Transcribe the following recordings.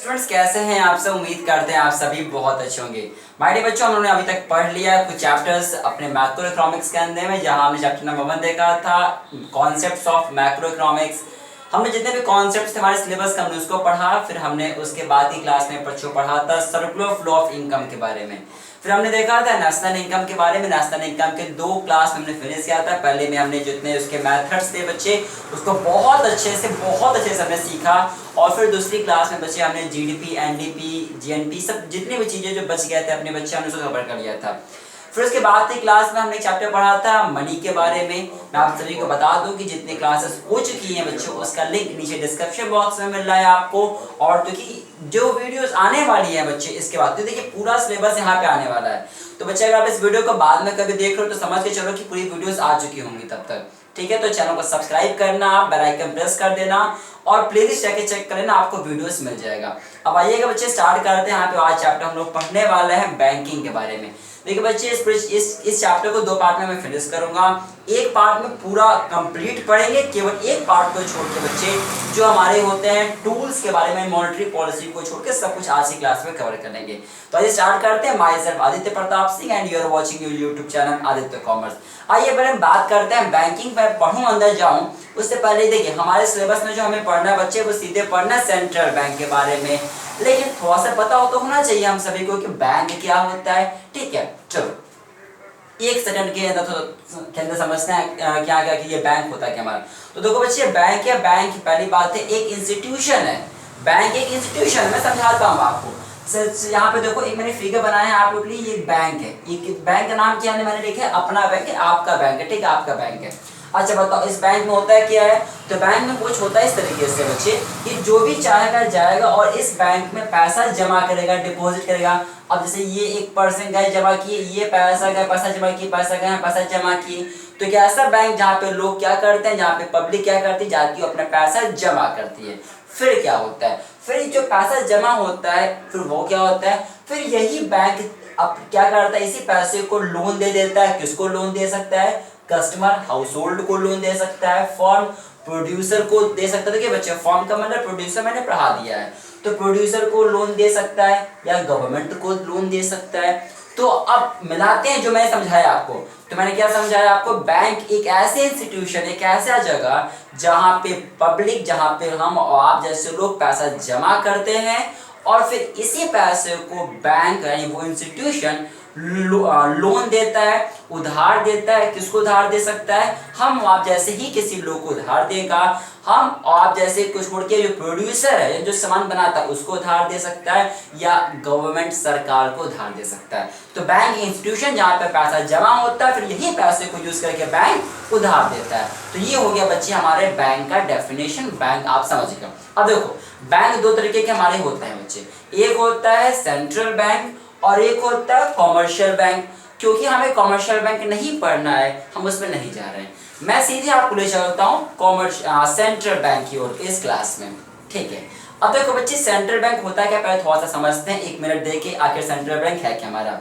Students कैसे हैं आप सब। उम्मीद करते हैं आप सभी बहुत अच्छे होंगे। माय डियर बच्चों, हम लोगों ने अभी तक पढ़ लिया कुछ चैप्टर्स अपने मैक्रो इकोनॉमिक्स के अंदर में, जहां हमने चैप्टर नंबर 1 देखा था कॉन्सेप्ट्स ऑफ मैक्रो इकोनॉमिक्स। हमने जितने भी कॉन्सेप्ट्स थे हमारे सिलेबस का हमने उसको पढ़ा। फिर हमने उसके बाद की क्लास में बच्चों पढ़ा था सर्कुलर फ्लो ऑफ इनकम के बारे में। फिर हमने देखा था नेशनल इनकम के बारे में। नेशनल इनकम के 2 क्लास हमने फिनिश किया था। पहले में हमने जितने उसके मेथड्स थे बच्चे उसको बहुत अच्छे से हमने सीखा। और फिर दूसरी क्लास में बच्चे हमने जीडीपी, एनडीपी, जीएनपी सब जितनी भी चीज़ें जो बच गए थे अपने बच्चे हमने उसको कवर कर लिया था। फिर उसके बाद की क्लास में हमने एक चैप्टर पढ़ा था मनी के बारे में। मैं आप सभी को बता दूं कि जितनी क्लासेस हो चुकी हैं बच्चों उसका लिंक नीचे डिस्क्रिप्शन बॉक्स में मिल रहा है आपको। और क्योंकि जो वीडियोस आने वाली है बच्चे इसके बाद, तो देखिए पूरा सिलेबस यहाँ पे आने वाला है। तो बच्चे अगर आप इस वीडियो को बाद में कभी देख रहे हो तो समझ के चलो कि पूरी वीडियोस आ चुकी होंगी तब तक। ठीक है, तो चैनल को सब्सक्राइब करना, बेल आइकन प्रेस कर देना और प्लेलिस्ट जाके चेक कर लेना, आपको वीडियोस मिल जाएगा। अब आइएगा बच्चे स्टार्ट करते हैं। यहाँ पे आज चैप्टर हम लोग पढ़ने वाले हैं बैंकिंग के बारे में। देखिए बच्चे इस चैप्टर को 2 पार्ट में मैं फिनिश करूंगा। एक पार्ट में पूरा कंप्लीट पढ़ेंगे, केवल एक पार्ट को छोड़ के बच्चे जो हमारे होते हैं टूल्स के बारे में, मॉनेटरी पॉलिसी को छोड़ के सब कुछ आज की क्लास में कवर करेंगे। तो आइए स्टार्ट करते हैं। Myself Aditya Pratap Singh and you are watching your YouTube channel Aditya Commerce. आइए पहले हम बात करते हैं बैंकिंग पर। पढ़ूं अंदर जाऊं उससे पहले देखिए हमारे सिलेबस में जो हमें पढ़ना है बच्चे वो सीधे पढ़ना है सेंट्रल बैंक के बारे में। लेकिन थोड़ा सा पता हो तो होना चाहिए हम सभी को कि बैंक क्या होता है। ठीक है, चलो एक सेकंड के अंदर समझते हैं क्या क्या कि ये बैंक होता है क्या हमारा। तो देखो बच्चे बैंक है, बैंक पहली बात है एक इंस्टीट्यूशन है। बैंक एक इंस्टीट्यूशन है, मैं समझाता हूँ आपको। यहाँ पे देखो एक मैंने फिगर बनाया है आप लोग के लिए। ये बैंक है, ये बैंक का नाम क्या है मैंने लिखा है अपना बैंक है, आपका बैंक है। ठीक है, आपका बैंक है। अच्छा बताओ इस बैंक में होता है क्या है। तो बैंक में कुछ होता है इस तरीके से बच्चे कि जो भी चाहेगा जाएगा और इस बैंक में पैसा जमा करेगा, डिपॉजिट करेगा। अब जैसे ये 1% गए जमा किए, ये पैसा गया, पैसा जमा किए, पैसा गया, पैसा जमा किए। तो क्या ऐसा बैंक जहाँ पे लोग क्या करते हैं, जहाँ पे पब्लिक क्या करती है, जाती है अपना पैसा जमा करती है। फिर क्या होता है, फिर जो पैसा जमा होता है फिर वो क्या होता है, फिर यही बैंक अब क्या करता है, इसी पैसे को लोन दे देता है। किसको लोन दे सकता है, कस्टमर, हाउस होल्ड को लोन दे सकता है, फर्म, प्रोड्यूसर को दे सकता है। देखिए बच्चे फर्म का मतलब प्रोड्यूसर मैंने पढ़ा दिया है, तो प्रोड्यूसर को लोन दे सकता है या गवर्नमेंट को लोन दे सकता है। तो अब मिलाते हैं जो मैंने समझाया आपको। तो मैंने क्या समझाया आपको, बैंक एक ऐसे इंस्टीट्यूशन, एक ऐसा जगह जहाँ पे पब्लिक, जहाँ पे हम और आप जैसे लोग पैसा जमा करते हैं और फिर इसी पैसे को बैंक यानी वो इंस्टीट्यूशन लोन देता है, उधार देता है। किसको उधार दे सकता है, हम आप जैसे ही किसी लोग को उधार देगा। हम आप जैसे कुछ छोड़ के जो प्रोड्यूसर है, जो सामान बनाता है उसको उधार दे सकता है, या गवर्नमेंट सरकार को उधार दे सकता है। तो बैंक इंस्टीट्यूशन जहाँ पे पैसा जमा होता है, फिर यही पैसे को यूज करके बैंक उधार देता है। तो ये हो गया बच्चे हमारे बैंक का डेफिनेशन। बैंक आप समझिएगा। अब देखो बैंक 2 तरीके के हमारे होते हैं बच्चे। एक होता है सेंट्रल बैंक और एक होता है कॉमर्शियल बैंक। क्योंकि हमें कॉमर्शियल बैंक नहीं पढ़ना है, हम उसमें नहीं जा रहे हैं। मैं सीधे आपको ले चलता हूँ सेंट्रल बैंक की ओर इस क्लास में। ठीक है, अब देखो बच्चे सेंट्रल बैंक होता है क्या, पहले थोड़ा सा समझते हैं। 1 मिनट देके आखिर सेंट्रल बैंक है क्या हमारा।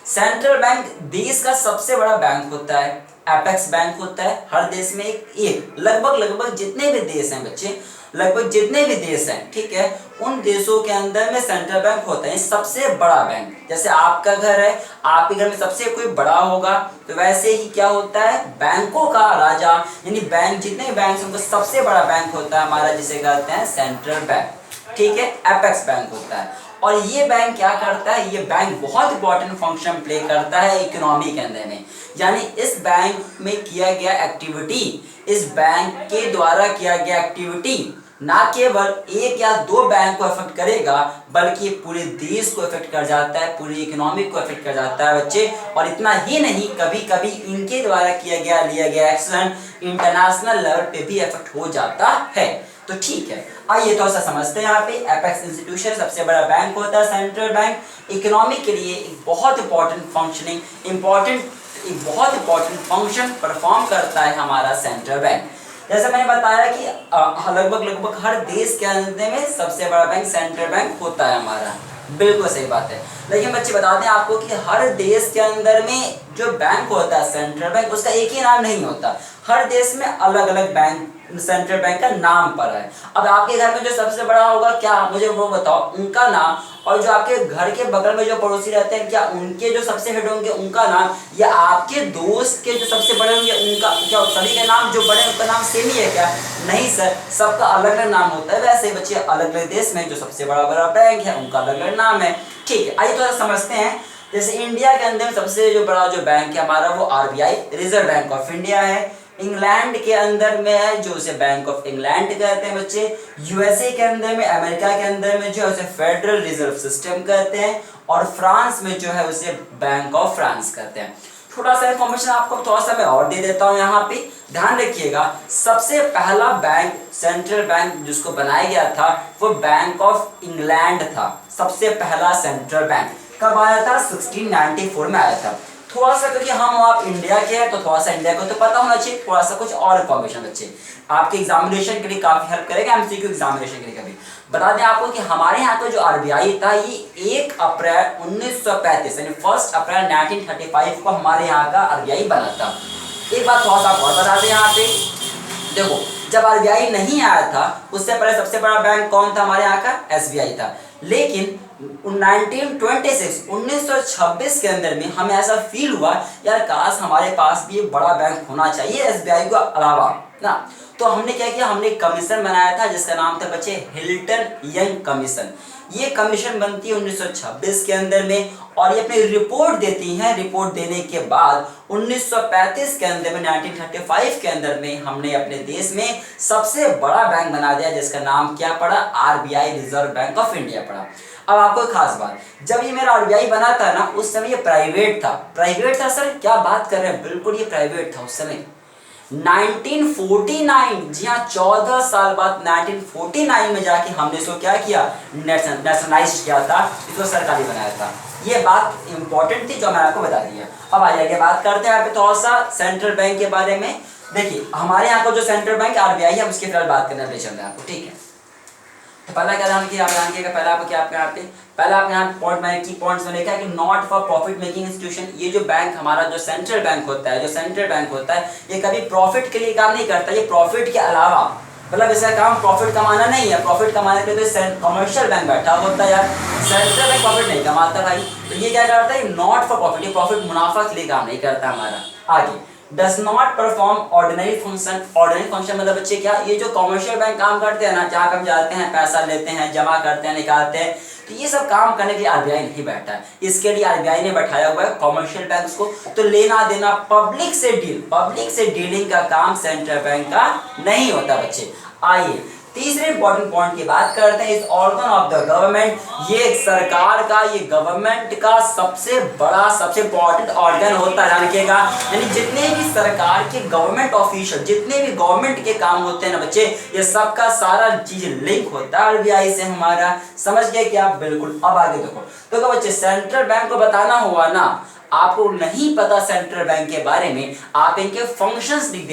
सेंट्रल बैंक देश का सबसे बड़ा बैंक होता है, एपेक्स बैंक होता है। हर देश में एक लगभग जितने भी देश हैं बच्चे, लगभग जितने भी देश हैं, ठीक है, उन देशों के अंदर में सेंट्रल बैंक होता है सबसे बड़ा बैंक। जैसे आपका घर है, आपके घर में सबसे कोई बड़ा होगा, तो वैसे ही क्या होता है, बैंकों का राजा यानी बैंक, जितने बैंक उनको सबसे बड़ा बैंक होता है हमारा, जिसे कहते हैं सेंट्रल बैंक। ठीक है, एपेक्स बैंक होता है। और ये बैंक क्या करता है, ये बैंक बहुत इंपॉर्टेंट फंक्शन प्ले करता है इकोनॉमी के अंदर में। यानी इस बैंक में किया गया एक्टिविटी, इस बैंक के द्वारा किया गया एक्टिविटी ना केवल 1 या 2 बैंक को अफेक्ट करेगा, बल्कि पूरे देश को अफेक्ट कर जाता है, पूरी इकोनॉमी को अफेक्ट कर जाता है बच्चे। और इतना ही नहीं, कभी कभी इनके द्वारा लिया गया एक्शन इंटरनेशनल लेवल पे भी अफेक्ट हो जाता है। तो ठीक है, आइए थोड़ा सा समझते हैं। यहाँ पे एपेक्स इंस्टीट्यूशन सबसे बड़ा बैंक होता है सेंट्रल बैंक। इकोनॉमी के लिए एक बहुत इंपॉर्टेंट फंक्शन परफॉर्म करता है हमारा सेंट्रल बैंक। जैसे मैंने बताया कि लगभग हर देश के अंदर में सबसे बड़ा बैंक सेंट्रल बैंक होता है हमारा। बिल्कुल सही बात है। लेकिन बच्चे बता दें आपको कि हर देश के अंदर में जो बैंक होता है सेंट्रल बैंक, उसका एक ही नाम नहीं होता। हर देश में अलग अलग बैंक सेंट्रल बैंक का नाम पड़ा है। अब आपके घर में जो सबसे बड़ा होगा, क्या मुझे वो बताओ, उनका नाम, और जो आपके घर के बगल में जो पड़ोसी रहते हैं, क्या उनके जो सबसे हेड होंगे उनका नाम, या आपके दोस्त के जो सबसे बड़े होंगे उनका, क्या सभी के नाम जो बड़े उनका नाम सेम ही है क्या? नहीं सर, सबका अलग अलग नाम होता है। वैसे बच्चे अलग अलग देश में जो सबसे बड़ा बड़ा बैंक है उनका अलग अलग नाम है। ठीक है, आइए थोड़ा समझते हैं। जैसे इंडिया के अंदर सबसे जो बड़ा जो बैंक है हमारा वो RBI, reserve bank of India है। इंग्लैंड के अंदर में है जो उसे बैंक ऑफ इंग्लैंड कहते हैं बच्चे। यूएसए के अंदर में, अमेरिका के अंदर में जो है उसे फेडरल रिजर्व सिस्टम कहते हैं। और फ्रांस में जो है उसे बैंक ऑफ फ्रांस कहते हैं। थोड़ा सा इन्फॉर्मेशन आपको थोड़ा सा मैं और दे देता हूँ यहाँ पे, ध्यान रखिएगा। सबसे पहला बैंक, सेंट्रल बैंक जिसको बनाया गया था वो बैंक ऑफ इंग्लैंड था। सबसे पहला सेंट्रल बैंक कब आया था? 1694 में आया था। थोड़ा सा, क्योंकि हम आप इंडिया के हैं तो थोड़ा सा इंडिया को तो पता होना चाहिए, थोड़ा सा कुछ और इन्फॉर्मेशन बच्चे आपके एग्जामिनेशन के लिए काफी हेल्प करेगा, एमसीक्यू एग्जामिनेशन के लिए। कभी बता दें आपको कि हमारे यहाँ का जो आरबीआई था ये 1 अप्रैल 1935 यानी 1 अप्रैल 1935 को हमारे यहाँ का आरबीआई बना था। एक बात थोड़ा सा और बता दें यहाँ पे, देखो जब आरबीआई नहीं आया था उससे पहले सबसे बड़ा बैंक कौन था हमारे यहाँ का? एसबीआई था। लेकिन 1926 के अंदर में हमें ऐसा फील हुआ यार काश हमारे पास भी एक बड़ा बैंक होना चाहिए एसबीआई को अलावा ना। तो हमने क्या किया, हमने एक कमीशन बनाया था जिसका नाम था बच्चे हिल्टन यंग कमीशन। ये कमीशन बनती है 1926 के अंदर में और ये अपनी रिपोर्ट देती हैं। रिपोर्ट देने के बाद 1935 के अंदर में, 1935 के अंदर में हमने अपने देश में सबसे बड़ा बैंक बना दिया जिसका नाम क्या पड़ा? RBI, reserve bank of India पड़ा। अब आपको एक खास बात, जब ये मेरा आरबीआई बना था ना उस समय ये प्राइवेट था। प्राइवेट था सर, क्या बात कर रहे हैं, बिल्कुल ये प्राइवेट था उस समय। 1949, जी हाँ 14 साल बाद 1949 में जाके हमने इसको क्या किया? नेशनलाइज किया था, इसको सरकारी बनाया था। ये बात इंपॉर्टेंट थी जो मैंने आपको बता दी है। अब आइए बात करते हैं यहाँ पे थोड़ा सा सेंट्रल बैंक के बारे में। देखिए हमारे यहाँ का जो सेंट्रल बैंक आरबीआई है उसके फिलहाल बात करने ले चल रहे हैं आपको, ठीक है। तो पहला क्या ध्यान किया, आप ध्यान किया पहला आपको क्या आपके यहाँ पे पहला आपके यहाँ पॉइंट मैंने की पॉइंट्स में लिखा है कि not for profit making institution. ये जो बैंक हमारा जो सेंट्रल बैंक होता है, जो सेंट्रल बैंक होता है ये कभी प्रॉफिट के लिए काम नहीं करता। ये प्रॉफिट के अलावा, मतलब इसका काम प्रॉफिट कमाना नहीं है। प्रॉफिट कमाने के लिए तो कमर्शियल बैंक बैठा होता है यार, सेंट्रल बैंक प्रॉफिट नहीं कमाता भाई। तो ये क्या करता है? नॉट फॉर प्रॉफिट, ये प्रॉफिट मुनाफा के लिए काम नहीं करता हमारा। आगे does not perform ordinary function। ordinary function मतलब बच्चे क्या, ये जो कमर्शियल बैंक काम करते हैं ना, जहाँ हम जाते हैं पैसा लेते हैं, जमा करते हैं, निकालते हैं, तो ये सब काम करने के लिए आरबीआई नहीं बैठा है। इसके लिए आरबीआई ने बैठाया हुआ है कमर्शियल बैंक्स को। तो लेना देना, पब्लिक से डीलिंग का काम सेंट्रल बैंक का नहीं होता बच्चे। आइए तीसरे इंपॉर्टेंट पॉइंट की बात करते हैं। इस ऑर्गन ऑफ द गवर्नमेंट, ये एक सरकार का, ये गवर्नमेंट का सबसे बड़ा, सबसे इंपॉर्टेंट ऑर्गन होता है, रखिएगा। यानी जितने भी सरकार के गवर्नमेंट ऑफिशियल, जितने भी गवर्नमेंट के काम होते हैं ना बच्चे, ये सबका सारा चीज लिंक होता है आरबीआई से हमारा। समझ गए क्या? बिल्कुल। अब आगे देखो बच्चे, सेंट्रल बैंक को बताना हुआ ना, आपको नहीं पता सेंट्रल बैंक के बारे में, आप इनके फंक्शंस लिख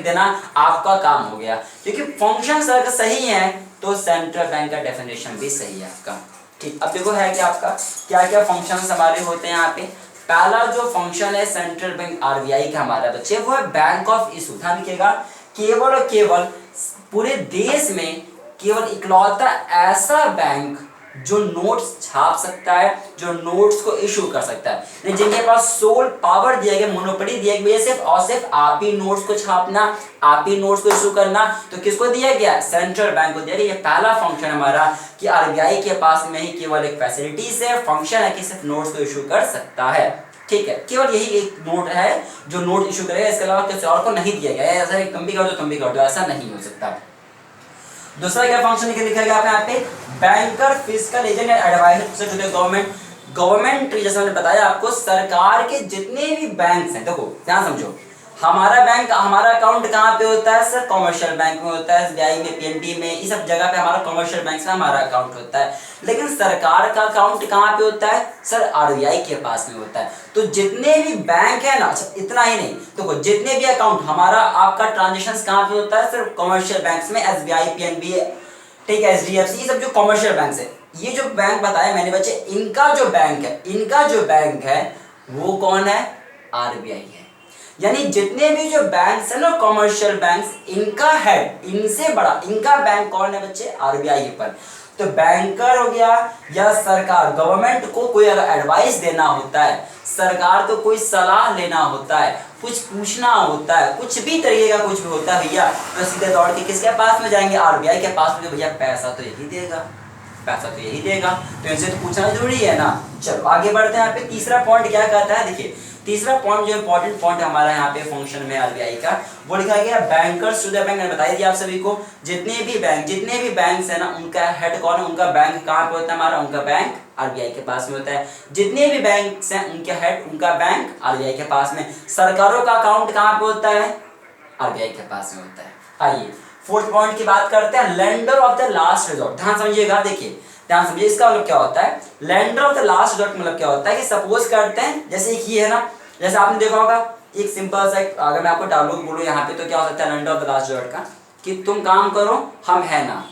देना, आपका काम हो गया। क्योंकि फंक्शंस अगर सही हैं तो सेंट्रल बैंक का डेफिनेशन भी सही है आपका, ठीक। अब देखो है कि आपका क्या क्या फंक्शंस हमारे होते हैं यहाँ पे। पहला जो फंक्शन है सेंट्रल बैंक आरबीआई का हमारा बच्चे, वो है बैंक ऑफ इशू। ध्यान रखिएगा, केवल और केवल पूरे देश में केवल इकलौता ऐसा बैंक जो नोट्स छाप सकता है, जो नोट्स को इशू कर सकता है, जिनके पास सोल पावर दिया गया, मोनोपोली दिया गया सिर्फ और सिर्फ आप ही नोट्स को छापना, आप ही नोट्स को इशू करना। तो किसको दिया गया? सेंट्रल बैंक को दिया गया। ये पहला फंक्शन हमारा कि आरबीआई के पास में ही केवल एक फैसिलिटीज है, फंक्शन है कि सिर्फ नोट्स को इशू कर सकता है, ठीक है। केवल यही एक नोट है जो नोट इशू करेगा, इसके अलावा किसी और को नहीं दिया गया। ऐसा तुम भी कर दो, ऐसा नहीं हो सकता। दूसरा क्या फंक्शन लिखा गया आपने यहाँ पे? Banker, fiscal agent and adviser to the government. Government, जैसे मैंने बताया आपको, सरकार के जितने भी बैंक्स हैं, देखो ध्यान समझो, हमारा बैंक, हमारा अकाउंट कहाँ पे होता है सर? कमर्शियल बैंक में होता है, एसबीआई में, पीएनबी में, इस सब जगह पे हमारा कमर्शियल बैंक में हमारा अकाउंट होता है। लेकिन सरकार का अकाउंट कहाँ पे होता है सर? आरबीआई के पास में होता है। तो जितने भी बैंक है ना, इतना ही नहीं, तो जितने भी अकाउंट हमारा, आपका ट्रांजेक्शन कहाँ पे होता है सर? कमर्शियल बैंक में, एसबीआई, पीएनबी, ठीक है, एचडीएफसी, ये सब जो कमर्शियल बैंक है। ये जो बैंक बताया मैंने बच्चे, इनका जो बैंक है वो कौन है? आरबीआई है। यानी जितने भी जो बैंक्स है ना कॉमर्शियल बैंक्स, इनका हेड, इनसे बड़ा इनका बैंक कौन है बच्चे? आरबीआई पर। तो बैंकर हो गया या सरकार, गवर्नमेंट को कोई अगर एडवाइस देना होता है, सरकार को कोई सलाह लेना होता है, कुछ पूछना होता है, कुछ भी तरीके का कुछ भी होता है भैया, तो सीधे दौड़ के किसके पास में जाएंगे? आरबीआई के पास में। भैया पैसा तो यही देगा, पैसा तो यही देगा, तो इनसे तो पूछना जरूरी है ना। चलो आगे बढ़ते हैं। यहाँ पे तीसरा पॉइंट क्या कहता है, देखिए तीसरा पॉइंट जो इंपॉर्टेंट पॉइंट हमारा यहाँ पे फंक्शन में आरबीआई का, वो लिखा गया बैंकर्स टू द बैंक। मैंने बताई थी आप सभी को, जितने भी बैंक्स है ना, उनका हेड कौन है? उनका बैंक कहाँ पे होता है हमारा? उनका बैंक आरबीआई के पास में होता है। जितने भी बैंक्स हैं उनके हेड, उनका बैंक आरबीआई के पास में। सरकारों का अकाउंट कहाँ पे होता है? आरबीआई के पास में होता है। आइए फोर्थ पॉइंट की बात करते हैं, lender of the last resort. ध्यान समझिएगा, देखिए ध्यान समझिए, इसका मतलब क्या होता है? Lender of the last resort मतलब क्या होता है कि सपोज करते हैं, जैसे एक ये है ना, जैसे आपने देखा होगा एक सिंपल सा, अगर मैं आपको डायलॉग बोलूं यहाँ पे, तो क्या हो सकता है lender of the last resort का, कि तुम काम करो, हम है ना,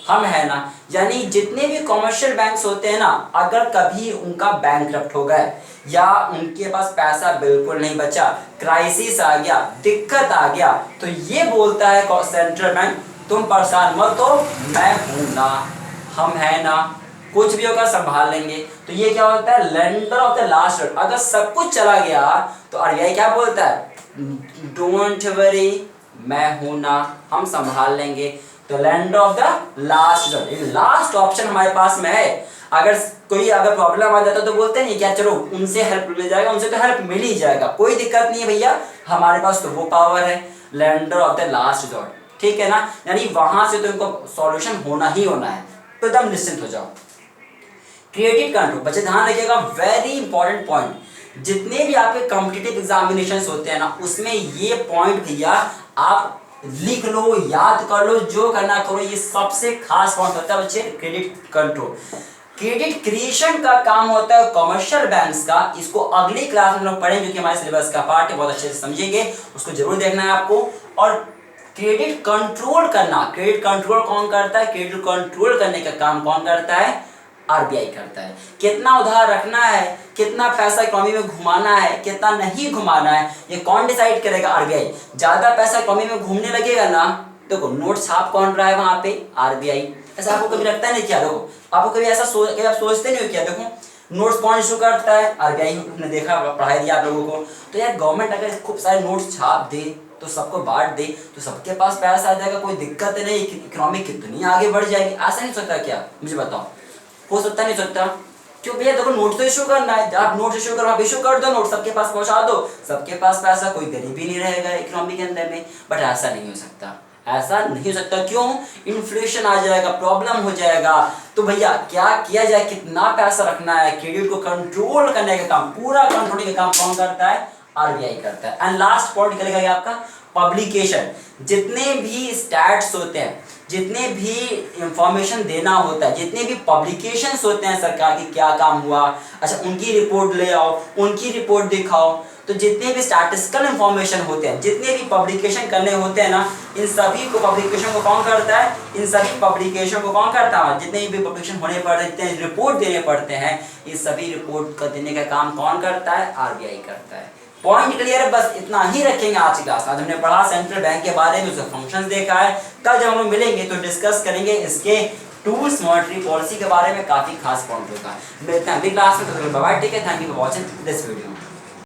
हम है ना। यानी जितने भी कॉमर्शियल बैंक्स होते हैं ना, अगर कभी उनका बैंकरप्ट हो गए या उनके पास पैसा बिल्कुल नहीं बचा, क्राइसिस आ गया, दिक्कत आ गया, तो ये बोलता है सेंट्रल बैंक, तुम परेशान मत हो, मैं हूं ना, हम है ना, कुछ भी होगा संभाल लेंगे। तो ये क्या होता है? Lender of the last resort. अगर सब कुछ चला गया तो आरबीआई क्या बोलता है? डोंट वरी, मैं हूं ना, हम संभाल लेंगे। तो lender of the last resort, last option हमारे पास में है। अगर कोई अगर प्रॉब्लम आ जाता तो बोलते नहीं क्या, चलो उनसे हेल्प मिल जाएगा, उनसे तो हेल्प मिल ही जाएगा, कोई दिक्कत नहीं है भैया, हमारे पास तो वो पावर है, lender of the last resort. ठीक है ना, यानी वहां से तो इनको सॉल्यूशन होना ही होना है, तो एकदम निश्चिंत हो जाओ। क्रेडिट कंट्रोल, बच्चे ध्यान रखिएगा, वेरी इंपॉर्टेंट पॉइंट। जितने भी आपके कॉम्पिटिटिव एग्जामिनेशंस होते हैं ना, उसमें ये पॉइंट भैया आप लिख लो, याद कर लो, जो करना करो, ये सबसे खास पॉइंट होता है बच्चे, क्रेडिट कंट्रोल। क्रेडिट क्रिएशन का काम होता है कॉमर्शियल बैंक्स का। इसको अगली क्लास में लोग पढ़ेंगे, जो कि हमारे सिलेबस का पार्ट है, बहुत अच्छे से समझेंगे, उसको जरूर देखना है आपको। और क्रेडिट कंट्रोल करना, क्रेडिट कंट्रोल कौन करता है? क्रेडिट कंट्रोल करने का काम कौन करता है? आरबीआई करता है। कितना उधार रखना है, कितना पैसा इकोनॉमी में घुमाना है, कितना नहीं घुमाना है, ये कौन डिसाइड करेगा? आरबीआई। ज्यादा पैसा इकोनॉमी में घूमने लगेगा ना, देखो नोट छाप कौन रहा है वहां पे? आरबीआई। ऐसा आपको कभी लगता नहीं क्या? देखो आपको कभी ऐसा कभी आप सोचते नहीं हो क्या? देखो नोट्स कौन इशू करता है? आरबीआई। हमने देखा, पढ़ाई दिया आप लोगों को। तो यार गवर्नमेंट अगर खूब सारे नोट्स छाप दे, तो सबको बांट दे, तो सबके पास पैसा आ जाएगा, कोई दिक्कत नहीं, इकोनॉमी कितनी आगे बढ़ जाएगी। ऐसा नहीं सोचता क्या? मुझे बताओ, हो सकता नहीं सकता? क्यों भैया, देखो नोट तो इशू करना है, आप नोट इशू करो, आप इशू कर दो, नोट सबके पास पहुंचा दो, सबके पास पैसा, कोई गरीब ही नहीं रहेगा इकोनॉमी के अंदर में। बट ऐसा नहीं हो सकता, ऐसा नहीं हो सकता। क्यों? इन्फ्लेशन आ जाएगा, प्रॉब्लम हो जाएगा। तो भैया क्या किया जाए, कितना पैसा रखना है, क्रेडिट को कंट्रोल करने का काम, पूरा कंट्रोलिंग का काम कौन करता है? आरबीआई करता है। एंड लास्ट पॉइंट क्या लिखा आपका? पब्लिकेशन। जितने भी स्टैट्स होते हैं, जितने भी इंफॉर्मेशन देना होता है, जितने भी पब्लिकेशंस होते हैं सरकार की, क्या काम हुआ, अच्छा उनकी रिपोर्ट ले आओ, उनकी रिपोर्ट दिखाओ। तो जितने भी स्टैटिस्टिकल इंफॉर्मेशन होते हैं, जितने भी पब्लिकेशन करने होते हैं ना, इन सभी को पब्लिकेशन को कौन करता है? इन सभी पब्लिकेशन को कौन करता है? जितने भी पब्लिकेशन होने पड़ते हैं, रिपोर्ट देने पड़ते हैं, इस सभी रिपोर्ट का देने का काम कौन करता है? आरबीआई करता है। पॉइंट क्लियर है? बस इतना ही रखेंगे आज की क्लास। आज हमने पढ़ा सेंट्रल बैंक के बारे में, उसके फंक्शंस देखा है। कल जब हम लोग मिलेंगे तो डिस्कस करेंगे इसके टूल्स, मॉनेटरी पॉलिसी के बारे में, काफी खास पॉइंट होगा। मिलते हैं अगली क्लास में, तो बाय बाय, ठीक है, thank you for watching this video.